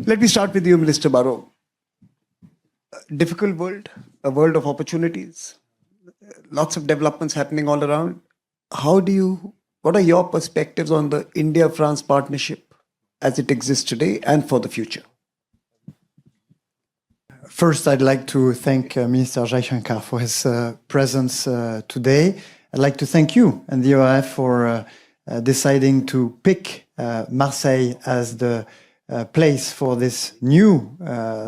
Let me start with you, Minister Barrot. Difficult world, a world of opportunities, lots of developments happening all around. What are your perspectives on the India-France partnership as it exists today and for the future? First, I'd like to thank Minister Jaishankar for his presence today. I'd like to thank you and the ORF for deciding to pick Marseille as the place for this new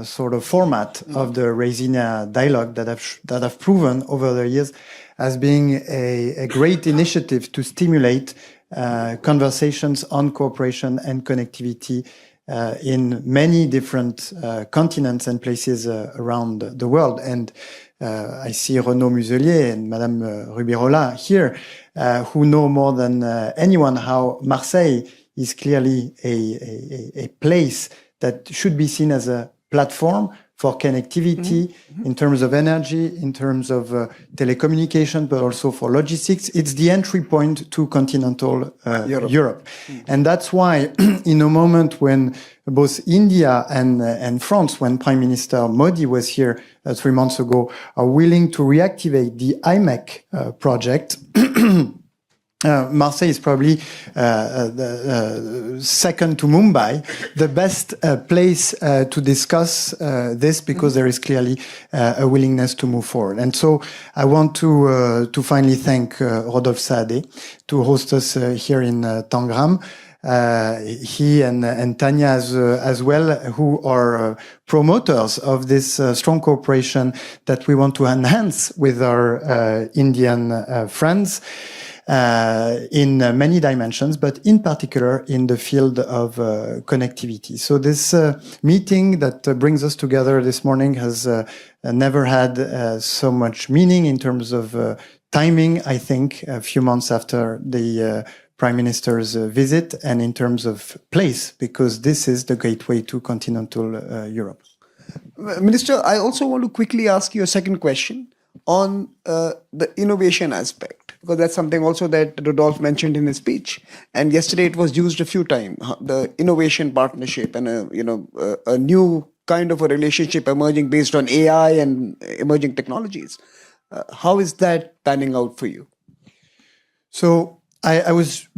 sort of format of the Raisinia dialogue that have proven over the years as being a great initiative to stimulate conversations on cooperation and connectivity in many different continents and places around the world. And I see Renaud Muselier and Madame Rubirola here, who know more than anyone how Marseille is clearly a place that should be seen as a platform for connectivity in terms of energy, in terms of telecommunication, but also for logistics. It's the entry point to continental Europe. And that's why in a moment when both India and France, when Prime Minister Modi was here 3 months ago, are willing to reactivate the IMEC project, Marseille is probably second to Mumbai, the best place to discuss this, because there is clearly a willingness to move forward. And so I want to finally thank Rodolphe Saadé to host us here in Tangram. He and Tanya as well, who are promoters of this strong cooperation that we want to enhance with our Indian friends. In many dimensions, but in particular in the field of connectivity. So this meeting that brings us together this morning has never had so much meaning in terms of timing, I think, a few months after the Prime Minister's visit, and in terms of place, because this is the gateway to continental Europe. Minister, I also want to quickly ask you a second question on the innovation aspect, because that's something also that Rodolphe mentioned in his speech, and yesterday it was used a few times, the innovation partnership and a new kind of a relationship emerging based on AI and emerging technologies. How is that panning out for you? So I was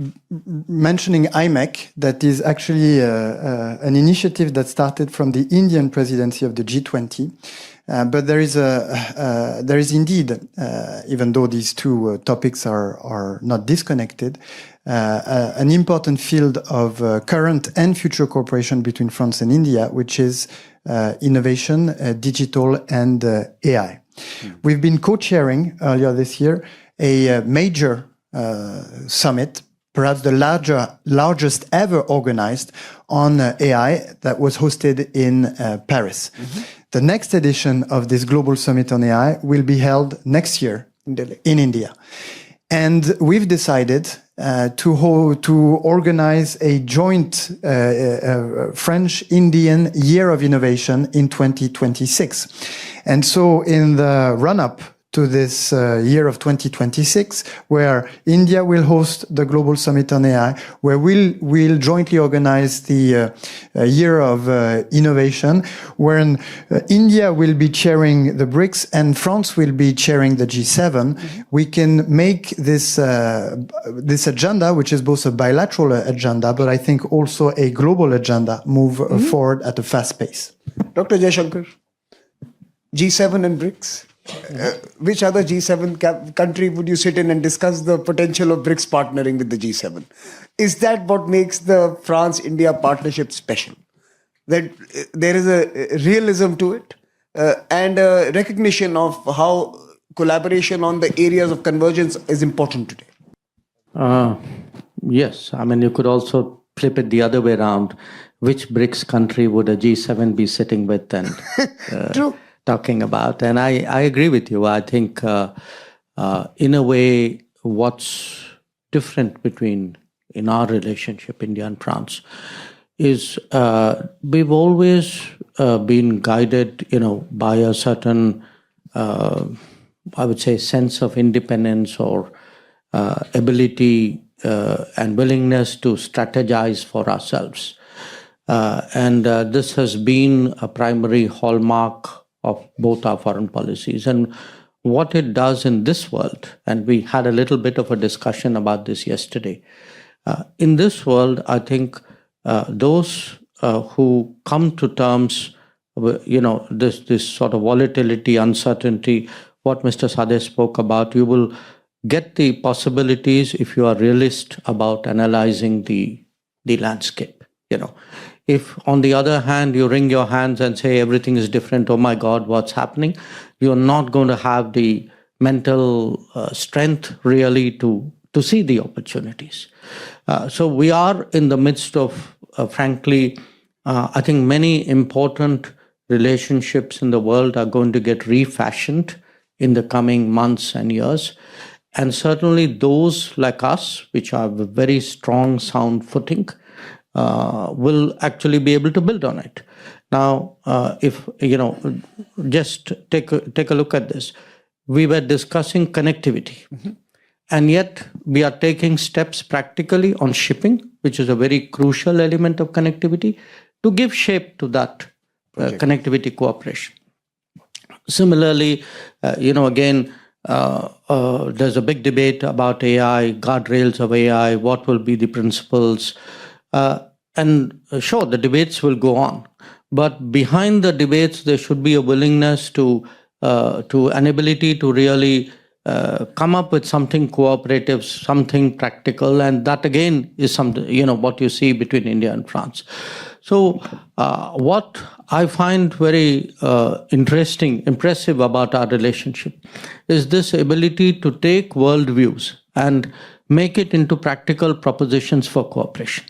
mentioning IMEC, that is actually an initiative that started from the Indian presidency of the G20. But there is indeed, even though these two topics are not disconnected, an important field of current and future cooperation between France and India, which is innovation, digital, and AI. We've been co-chairing earlier this year a major summit, perhaps the largest ever organized on AI, that was hosted in Paris. The next edition of this global summit on AI will be held next year in India. And we've decided to organize a joint French-Indian Year of Innovation in 2026. And so in the run-up to this year of 2026, where India will host the Global Summit on AI, where we'll jointly organize the Year of Innovation, wherein India will be chairing the BRICS and France will be chairing the G7. We can make this agenda, which is both a bilateral agenda, but I think also a global agenda, move forward at a fast pace. Dr. Jaishankar, G7 and BRICS. Which other G7 country would you sit in and discuss the potential of BRICS partnering with the G7? Is that what makes the France-India partnership special? That there is a realism to it and a recognition of how collaboration on the areas of convergence is important today? Yes, I mean, you could also flip it the other way around. Which BRICS country would a G7 be sitting with and True. Talking about? And I agree with you. I think in a way, what's different in our relationship, India and France, is we've always been guided, by a certain, I would say, sense of independence or ability and willingness to strategize for ourselves. This has been a primary hallmark of both our foreign policies. And what it does in this world, and we had a little bit of a discussion about this yesterday, in this world, I think those who come to terms with, this sort of volatility, uncertainty, what Mr. Sadeh spoke about, you will get the possibilities if you are realist about analyzing the landscape. If on the other hand you wring your hands and say everything is different, oh my God, what's happening, you're not going to have the mental strength really to see the opportunities. So we are in the midst of, frankly, I think many important relationships in the world are going to get refashioned in the coming months and years. And certainly those like us, which have a very strong, sound footing, will actually be able to build on it. Now, if just take a look at this. We were discussing connectivity, and yet we are taking steps practically on shipping, which is a very crucial element of connectivity, to give shape to that connectivity cooperation. Similarly, again, there's a big debate about AI, guardrails of AI, what will be the principles. And sure, the debates will go on. But behind the debates, there should be a willingness to an ability to really come up with something cooperative, something practical. And that again is something, what you see between India and France. So what I find very impressive about our relationship is this ability to take worldviews and make it into practical propositions for cooperation.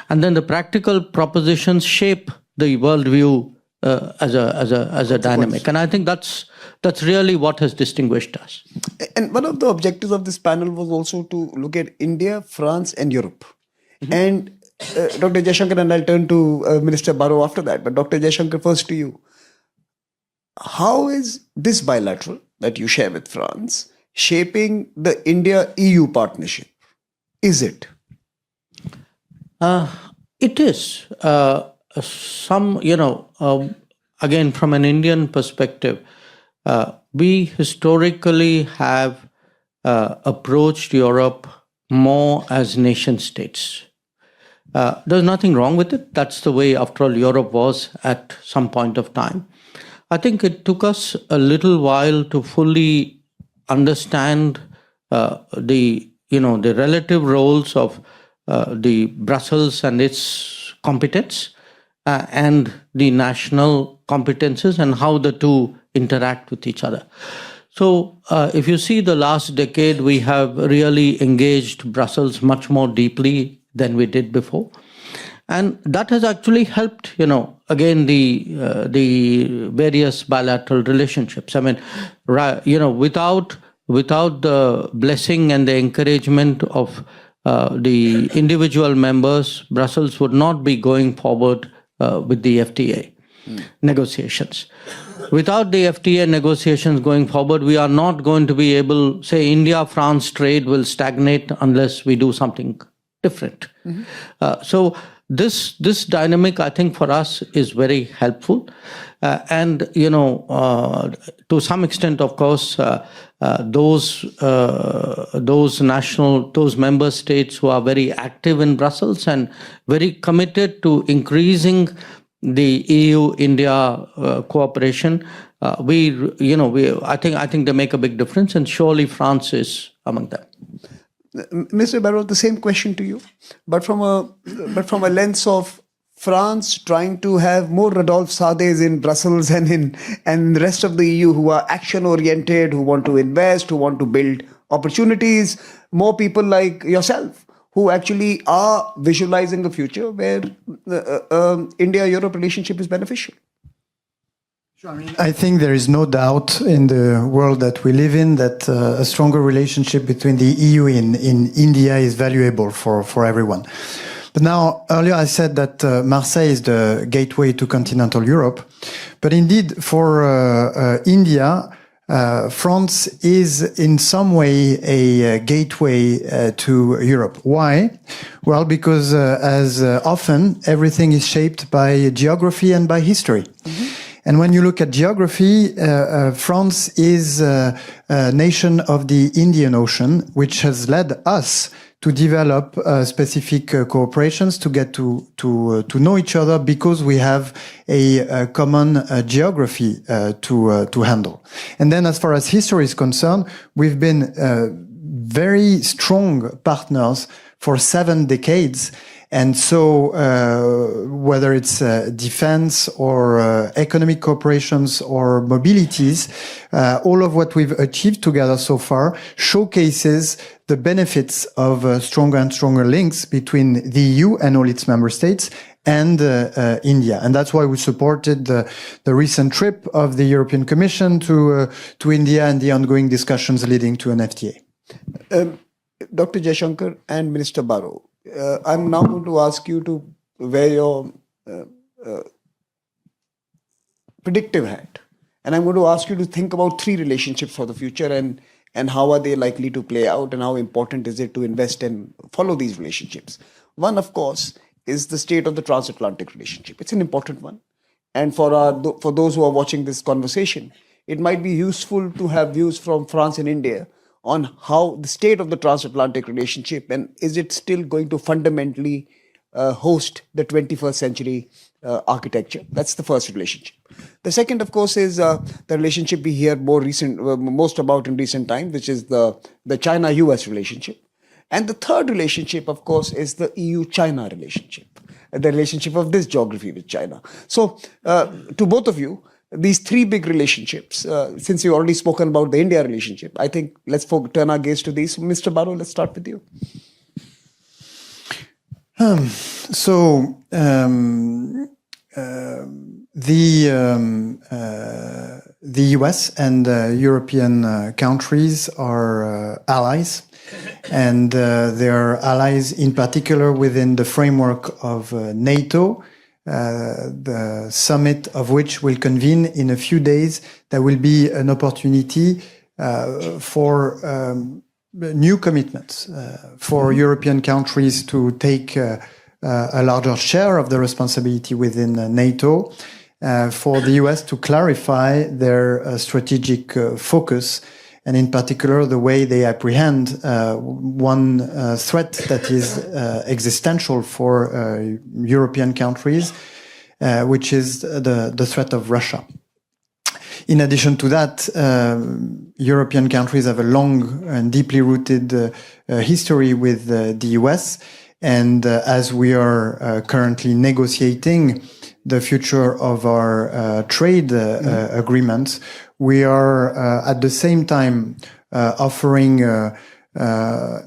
And then the practical propositions shape the worldview as a dynamic. And I think that's really what has distinguished us. And one of the objectives of this panel was also to look at India, France, and Europe. And Dr. Jaishankar, and I'll turn to Minister Barrot after that. But Dr. Jaishankar, first to you. How is this bilateral that you share with France shaping the India-EU partnership? Is it? It is. Again, from an Indian perspective, we historically have approached Europe more as nation states. There's nothing wrong with it. That's the way, after all, Europe was at some point of time. I think it took us a little while to fully understand the relative roles of the Brussels and its competence and the national competences and how the two interact with each other. So if you see the last decade, we have really engaged Brussels much more deeply than we did before. And that has actually helped, again, the various bilateral relationships. I mean, without the blessing and the encouragement of the individual members, Brussels would not be going forward with the FTA negotiations. Without the FTA negotiations going forward, we are not going to be able, say, India-France trade will stagnate unless we do something different. So this dynamic, I think, for us is very helpful. And, to some extent, of course, those member states who are very active in Brussels and very committed to increasing the EU-India cooperation, I think they make a big difference, and surely France is among them. Mr. Barrot, the same question to you, but from a lens of France trying to have more Rodolphe Sadehs in Brussels and the rest of the EU who are action-oriented, who want to invest, who want to build opportunities, more people like yourself who actually are visualizing a future where the India-Europe relationship is beneficial. I think there is no doubt in the world that we live in that a stronger relationship between the EU and India is valuable for everyone. But now, earlier I said that Marseille is the gateway to continental Europe. But indeed, for India, France is in some way a gateway to Europe. Why? Well, because as often, everything is shaped by geography and by history. And when you look at geography, France is a nation of the Indian Ocean, which has led us to develop specific cooperations, to get to know each other, because we have a common geography to handle. And then, as far as history is concerned, we've been very strong partners for 7 decades. And so, whether it's defense or economic cooperations or mobilities, all of what we've achieved together so far showcases the benefits of stronger and stronger links between the EU and all its member states and India. And that's why we supported the recent trip of the European Commission to India and the ongoing discussions leading to an FTA. Dr. Jaishankar and Minister Barrot, I'm now going to ask you to wear your predictive hat. And I'm going to ask you to think about 3 relationships for the future and how are they likely to play out and how important is it to invest and follow these relationships. One, of course, is the state of the transatlantic relationship. It's an important one. And for those who are watching this conversation, it might be useful to have views from France and India on how the state of the transatlantic relationship, and is it still going to fundamentally host the 21st century architecture? That's the first relationship. The second, of course, is the relationship we hear most about in recent times, which is the China-US relationship. And the third relationship, of course, is the EU-China relationship, the relationship of this geography with China. So to both of you, these 3 big relationships, since you've already spoken about the India relationship, I think let's turn our gaze to these. Mr. Barrot, let's start with you. The US and European countries are allies, and they are allies in particular within the framework of NATO. The summit of which will convene in a few days. There will be an opportunity for new commitments for European countries to take a larger share of the responsibility within NATO, for the US to clarify their strategic focus, and in particular the way they apprehend one threat that is existential for European countries, which is the threat of Russia. In addition to that, European countries have a long and deeply rooted history with the US, and as we are currently negotiating the future of our trade agreements, we are at the same time offering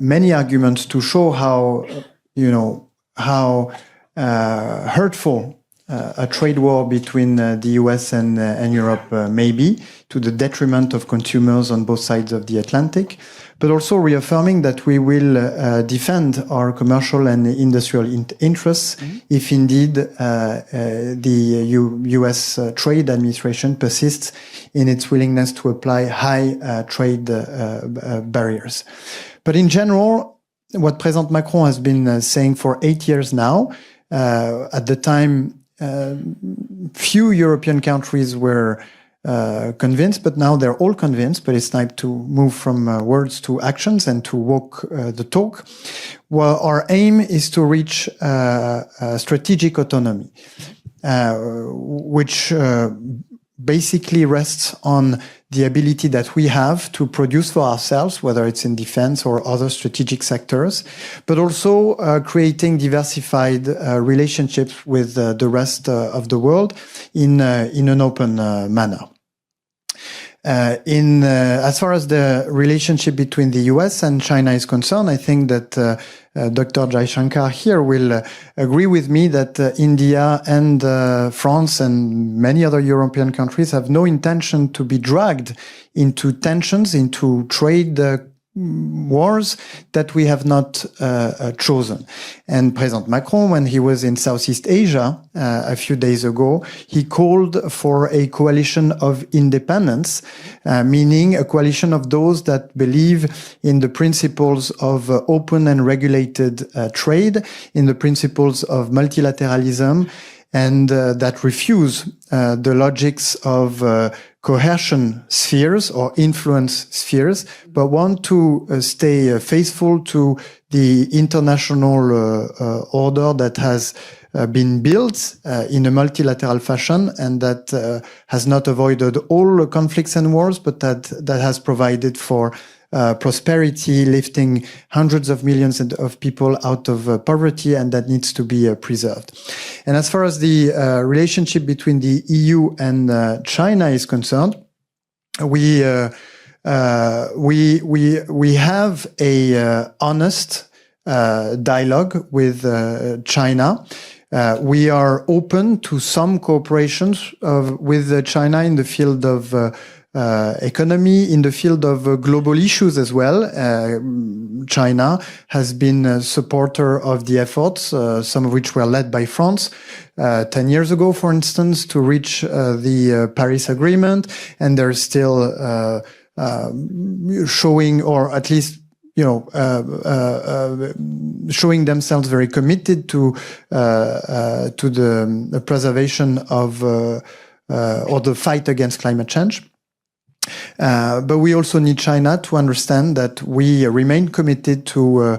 many arguments to show how hurtful a trade war between the US and Europe may be, to the detriment of consumers on both sides of the Atlantic, but also reaffirming that we will defend our commercial and industrial interests if indeed the US Trade Administration persists in its willingness to apply high trade barriers. But in general, what President Macron has been saying for 8 years now, at the time, few European countries were convinced, but now they're all convinced, but it's time to move from words to actions and to walk the talk. Well, our aim is to reach strategic autonomy, which basically rests on the ability that we have to produce for ourselves, whether it's in defense or other strategic sectors, but also creating diversified relationships with the rest of the world in an open manner. As far as the relationship between the US and China is concerned, I think that Dr. Jaishankar here will agree with me that India and France and many other European countries have no intention to be dragged into tensions, into trade wars that we have not chosen. And President Macron, when he was in Southeast Asia a few days ago, he called for a coalition of independence, meaning a coalition of those that believe in the principles of open and regulated trade, in the principles of multilateralism, and that refuse the logics of coercion spheres or influence spheres, but want to stay faithful to the international order that has been built in a multilateral fashion and that has not avoided all conflicts and wars, but that has provided for prosperity, lifting hundreds of millions of people out of poverty, and that needs to be preserved. And as far as the relationship between the EU and China is concerned, we have a honest dialogue with China. We are open to some cooperations with China in the field of economy, in the field of global issues as well. China has been a supporter of the efforts, some of which were led by France 10 years ago, for instance, to reach the Paris Agreement. And they're still showing, or at least showing themselves very committed to the preservation of or the fight against climate change. But we also need China to understand that we remain committed to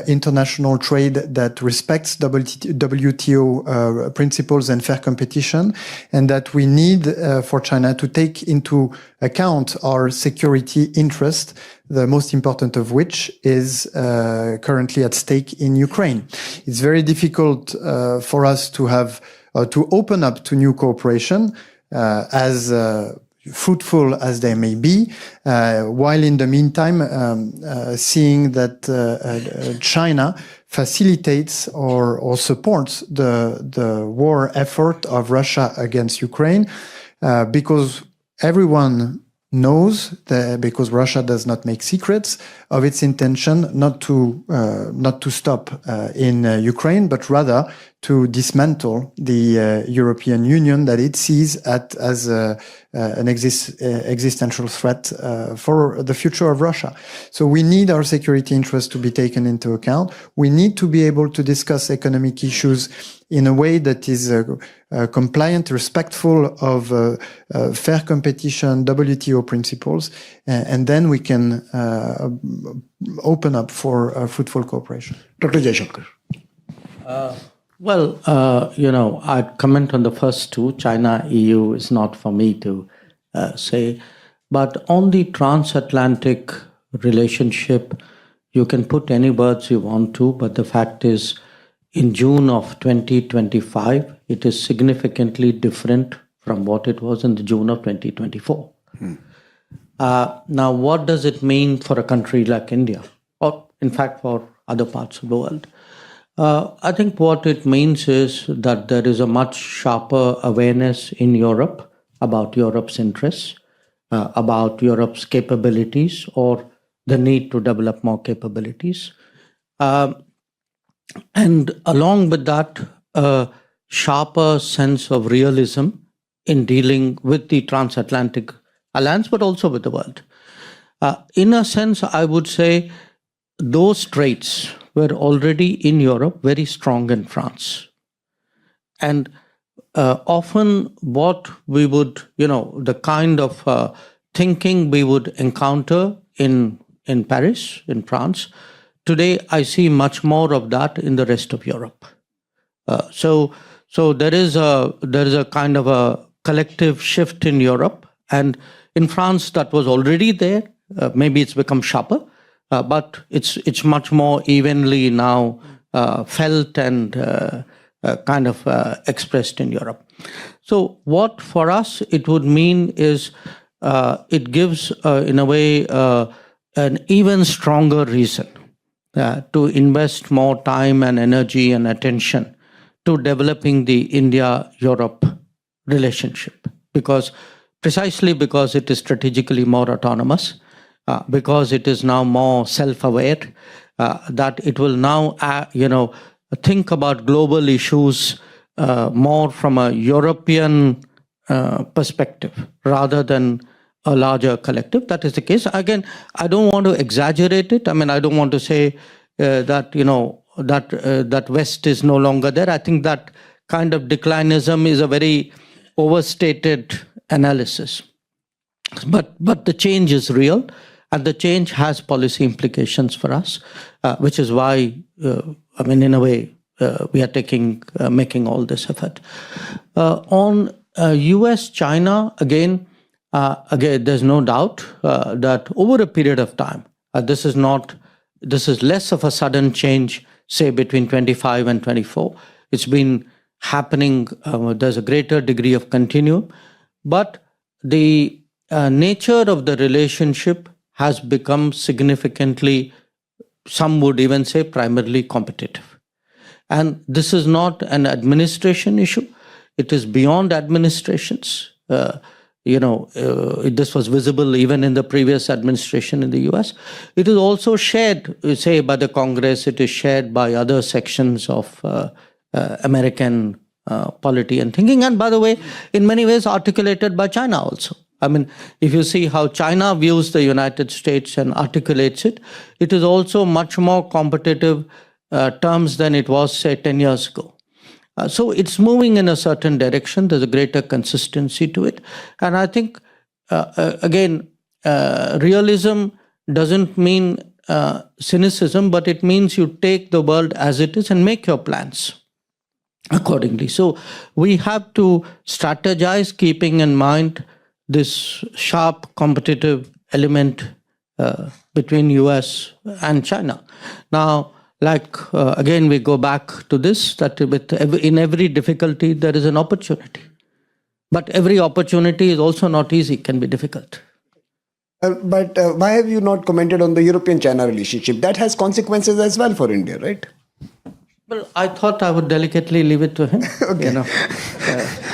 international trade that respects WTO principles and fair competition, and that we need for China to take into account our security interest, the most important of which is currently at stake in Ukraine. It's very difficult for us to have to open up to new cooperation as fruitful as they may be, while in the meantime seeing that China facilitates or supports the war effort of Russia against Ukraine, because everyone knows that, because Russia does not make secrets of its intention not to stop in Ukraine, but rather to dismantle the European Union that it sees as an existential threat for the future of Russia. So we need our security interests to be taken into account. We need to be able to discuss economic issues in a way that is compliant, respectful of fair competition, WTO principles, and then we can open up for fruitful cooperation. Dr. Jaishankar. Well, I'd comment on the first two. China, EU is not for me to say. But on the transatlantic relationship, you can put any words you want to, but the fact is, in June of 2025, it is significantly different from what it was in the June of 2024. Now, what does it mean for a country like India, or in fact for other parts of the world? I think what it means is that there is a much sharper awareness in Europe about Europe's interests, about Europe's capabilities, or the need to develop more capabilities. And along with that, a sharper sense of realism in dealing with the transatlantic alliance, but also with the world. In a sense, I would say those traits were already in Europe very strong in France. And often what we would, the kind of thinking we would encounter in Paris, in France, today I see much more of that in the rest of Europe. So there is a kind of a collective shift in Europe, and in France that was already there. Maybe it's become sharper, but it's much more evenly now felt and kind of expressed in Europe. So what for us it would mean is it gives, in a way, an even stronger reason to invest more time and energy and attention to developing the India-Europe relationship, precisely because it is strategically more autonomous. because it is now more self-aware, that it will now, think about global issues more from a European perspective rather than a larger collective. That is the case. Again, I don't want to exaggerate it. I mean, I don't want to say that, that West is no longer there. I think that kind of declinism is a very overstated analysis. But the change is real, and the change has policy implications for us, which is why, in a way, we are making all this effort. On US-China, again, there's no doubt that over a period of time, this is less of a sudden change, say between 25 and 24. It's been happening, there's a greater degree of continuum, but the nature of the relationship has become significantly, some would even say primarily competitive. And this is not an administration issue. It is beyond administrations. This was visible even in the previous administration in the US. It is also shared, say, by the Congress. It is shared by other sections of American polity and thinking. And by the way, in many ways articulated by China also. I mean, if you see how China views the United States and articulates it, it is also much more competitive terms than it was, say, 10 years ago. So it's moving in a certain direction. There's a greater consistency to it. And I think, again, realism doesn't mean cynicism, but it means you take the world as it is and make your plans accordingly. So we have to strategize, keeping in mind this sharp competitive element between US and China. Now, again, we go back to this, that in every difficulty, there is an opportunity. But every opportunity is also not easy, can be difficult. But why have you not commented on the European-China relationship? That has consequences as well for India, right? Well, I thought I would delicately leave it to him. Okay.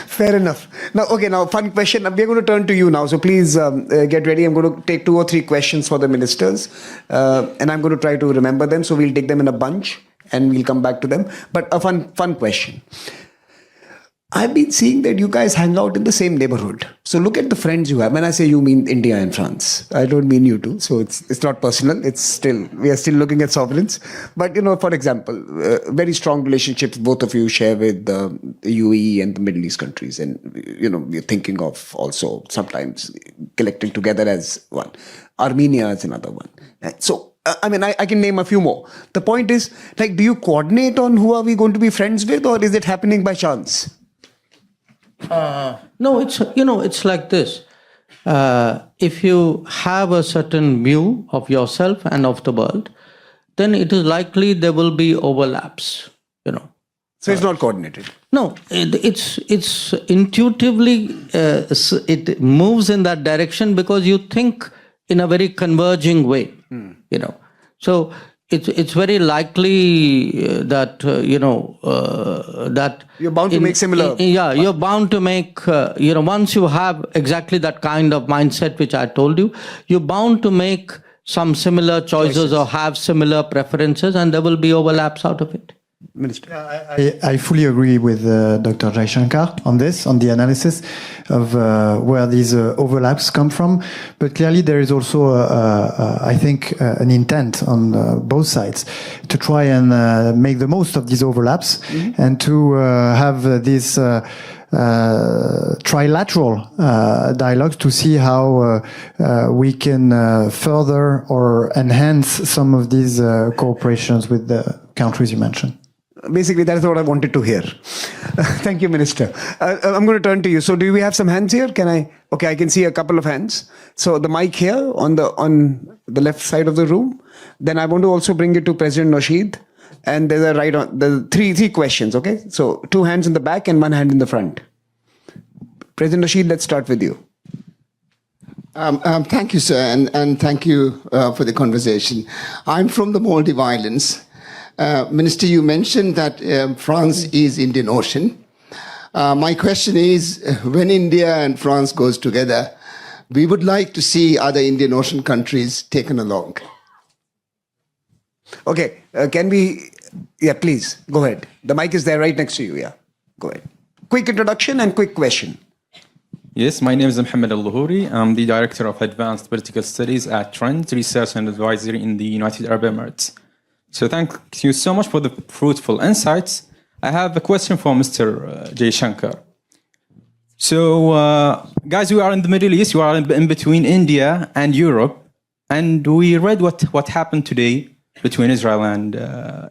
Fair enough. Now, fun question. We're going to turn to you now. So please get ready. I'm going to take 2 or 3 questions for the ministers. And I'm going to try to remember them. So we'll take them in a bunch and we'll come back to them. But a fun question. I've been seeing that you guys hang out in the same neighborhood. So look at the friends you have. When I say you, mean India and France. I don't mean you two. So it's not personal. We are still looking at sovereigns. But, for example, very strong relationships both of you share with the UAE and the Middle East countries. And, we're thinking of also sometimes collecting together as one. Armenia is another one. So, I can name a few more. The point is, do you coordinate on who are we going to be friends with, or is it happening by chance? No, it's like this. If you have a certain view of yourself and of the world, then it is likely there will be overlaps, So it's not coordinated? No, it's intuitively, it moves in that direction because you think in a very converging way, So it's very likely that, that... You're bound to make similar... you're bound to make, once you have exactly that kind of mindset which I told you, you're bound to make some similar choices or have similar preferences, and there will be overlaps out of it. Minister. I fully agree with Dr. Jaishankar on this, on the analysis of where these overlaps come from. But clearly there is also, I think, an intent on both sides to try and make the most of these overlaps and to have this trilateral dialogues to see how we can further or enhance some of these cooperations with the countries you mentioned. Basically, that's what I wanted to hear. Thank you, Minister. I'm going to turn to you. So do we have some hands here? Okay, I can see a couple of hands. So the mic here on the left side of the room. Then I want to also bring it to President Nasheed. And there's three questions, okay? So 2 hands in the back and 1 hand in the front. President Nasheed, let's start with you. Thank you, sir, and thank you for the conversation. I'm from the Maldive Islands. Minister, you mentioned that France is Indian Ocean. My question is, when India and France goes together, we would like to see other Indian Ocean countries taken along. Okay, can we, yeah, please, go ahead. The mic is there right next to you, yeah. Go ahead. Quick introduction and quick question. Yes, my name is Mohammed Al-Luhuri. I'm the Director of Advanced Political Studies at Trend Research and Advisory in the United Arab Emirates. So thank you so much for the fruitful insights. I have a question for Mr. Jaishankar. So, guys, we are in the Middle East. We are in between India and Europe. And we read what happened today between Israel and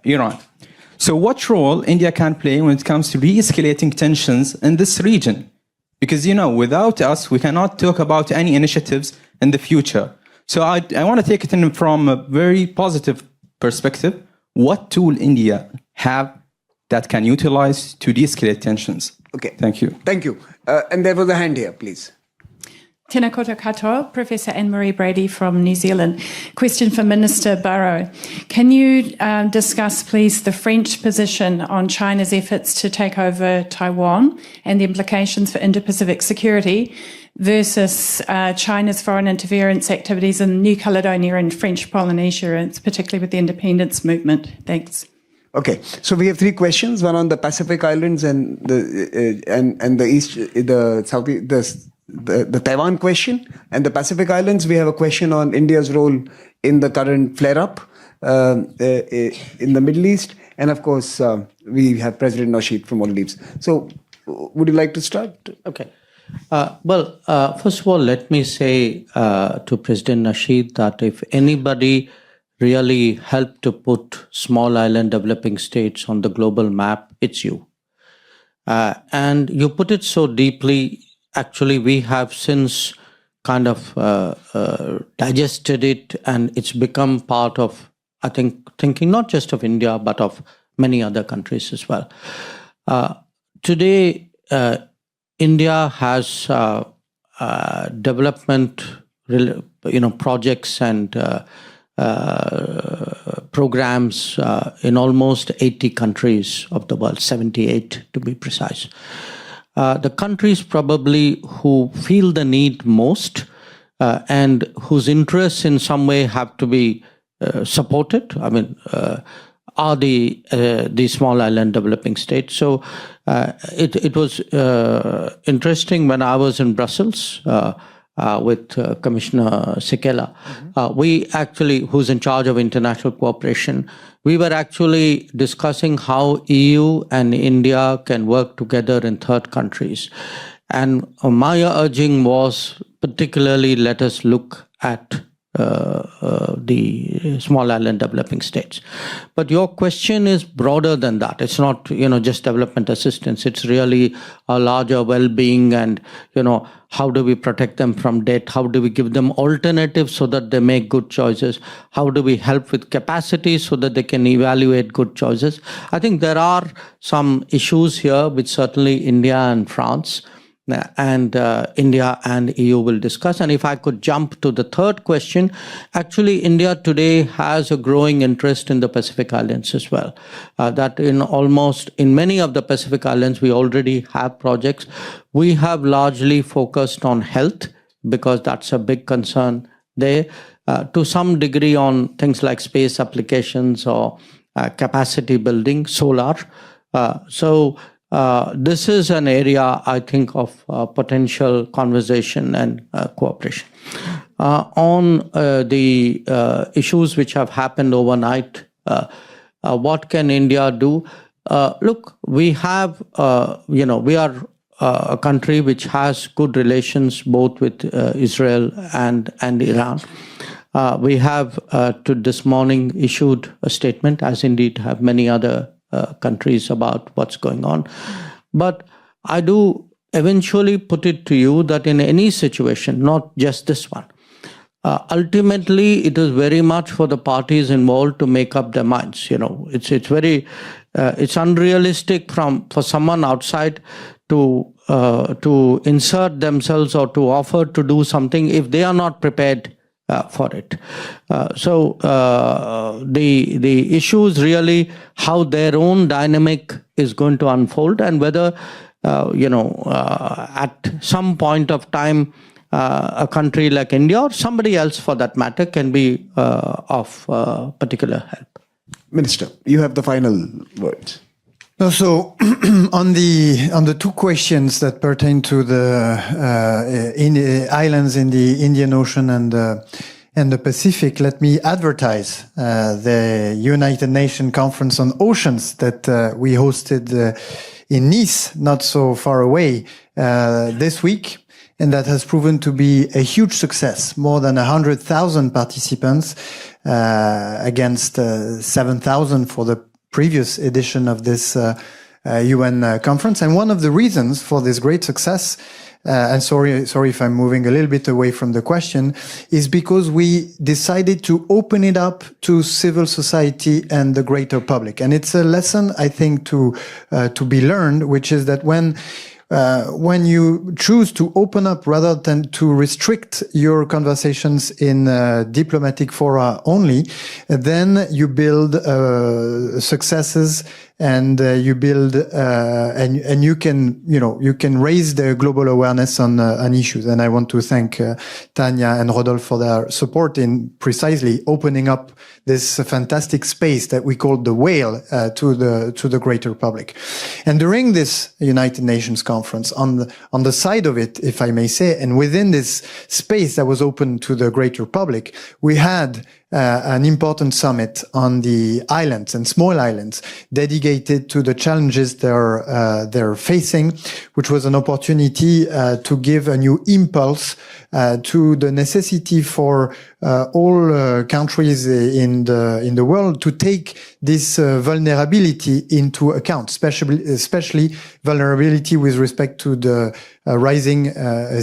Iran. So what role India can play when it comes to de-escalating tensions in this region? Because, without us, we cannot talk about any initiatives in the future. So I want to take it in from a very positive perspective. What tool India have that can utilize to de-escalate tensions? Okay. Thank you. Thank you. And there was a hand here, please. Tēnā koutou katoa, Professor Anne-Marie Brady from New Zealand. Question for Minister Barrot. Can you discuss, please, the French position on China's efforts to take over Taiwan and the implications for Indo-Pacific security versus China's foreign interference activities in New Caledonia and French Polynesia, and particularly with the independence movement? Thanks. Okay, so we have three questions: one on the Pacific Islands and the East, the South, the Taiwan question, and the Pacific Islands. We have a question on India's role in the current flare-up in the Middle East, and of course we have President Nasheed from Maldives. So, would you like to start? Okay. First of all, let me say to President Nasheed that if anybody really helped to put small island developing states on the global map, it's you. And you put it so deeply. Actually, we have since kind of digested it, and it's become part of, I think, thinking not just of India, but of many other countries as well. Today, India has development, projects and programs in almost 80 countries of the world, 78 to be precise. The countries probably who feel the need most and whose interests in some way have to be supported, are the small island developing states. So it was interesting when I was in Brussels with Commissioner Sikela. We actually, who's in charge of international cooperation, we were actually discussing how EU and India can work together in third countries. And my urging was particularly let us look at the small island developing states. But your question is broader than that. It's not, just development assistance. It's really a larger well-being and, how do we protect them from debt? How do we give them alternatives so that they make good choices? How do we help with capacity so that they can evaluate good choices? I think there are some issues here which certainly India and France and India and EU will discuss. And if I could jump to the third question, actually India today has a growing interest in the Pacific Islands as well. That in many of the Pacific Islands, we already have projects. We have largely focused on health because that's a big concern there, to some degree on things like space applications or capacity building, solar. This is an area, I think, of potential conversation and cooperation. On the issues which have happened overnight, what can India do? Look, we have, we are a country which has good relations both with Israel and Iran. We have, this morning, issued a statement, as indeed have many other countries, about what's going on. But I do eventually put it to you that in any situation, not just this one, ultimately it is very much for the parties involved to make up their minds. It's very it's unrealistic for someone outside to insert themselves or to offer to do something if they are not prepared for it. The issue is really how their own dynamic is going to unfold, and whether at some point of time a country like India or somebody else for that matter can be of particular help. Minister, you have the final words. No, so on the two questions that pertain to the islands in the Indian Ocean and the Pacific, let me advertise the United Nations Conference on Oceans that we hosted in Nice, not so far away, this week. And that has proven to be a huge success. More than 100,000 participants against 7,000 for the previous edition of this UN conference. And one of the reasons for this great success, and sorry if I'm moving a little bit away from the question, is because we decided to open it up to civil society and the greater public. And it's a lesson, I think, to be learned, which is that when you choose to open up rather than to restrict your conversations in diplomatic fora only, then you build successes and you build and you can raise the global awareness on issues. And I want to thank Tanya and Rodolphe for their support in precisely opening up this fantastic space that we call the whale to the greater public. And during this United Nations conference, on the side of it, if I may say, and within this space that was open to the greater public, we had an important summit on the islands and small islands dedicated to the challenges they're facing, which was an opportunity to give a new impulse to the necessity for all countries in the world to take this vulnerability into account, especially vulnerability with respect to the rising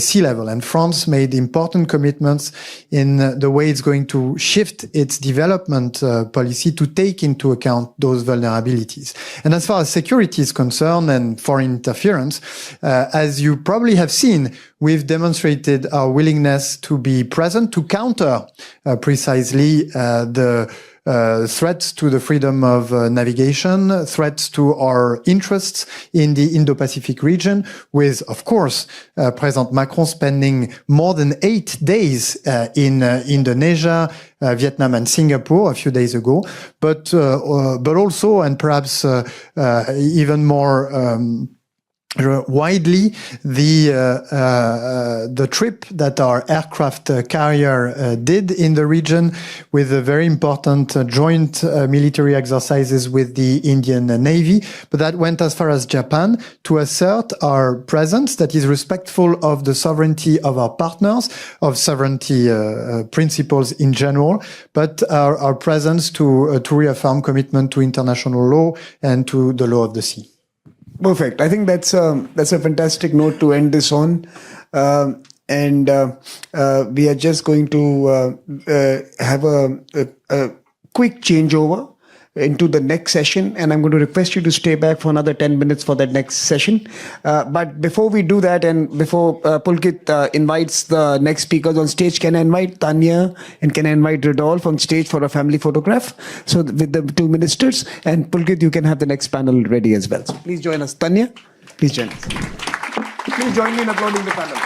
sea level. And France made important commitments in the way it's going to shift its development policy to take into account those vulnerabilities. And as far as security is concerned and foreign interference, as you probably have seen, we've demonstrated our willingness to be present to counter precisely the threats to the freedom of navigation, threats to our interests in the Indo-Pacific region, with, of course, President Macron spending more than 8 days in Indonesia, Vietnam and Singapore a few days ago, but also, and perhaps even more widely, the trip that our aircraft carrier did in the region with a very important joint military exercises with the Indian Navy, but that went as far as Japan to assert our presence that is respectful of the sovereignty of our partners, of sovereignty principles in general, but our presence to reaffirm commitment to international law and to the law of the sea. Perfect. I think that's a fantastic note to end this on. And we are just going to have a quick changeover into the next session. And I'm going to request you to stay back for another 10 minutes for that next session. But before we do that, and before Pulkit invites the next speakers on stage, can I invite Tanya and can I invite Rodolphe on stage for a family photograph? So with the two ministers, and Pulkit, you can have the next panel ready as well. So please join us. Tanya, please join us. Please join me in applauding the panel.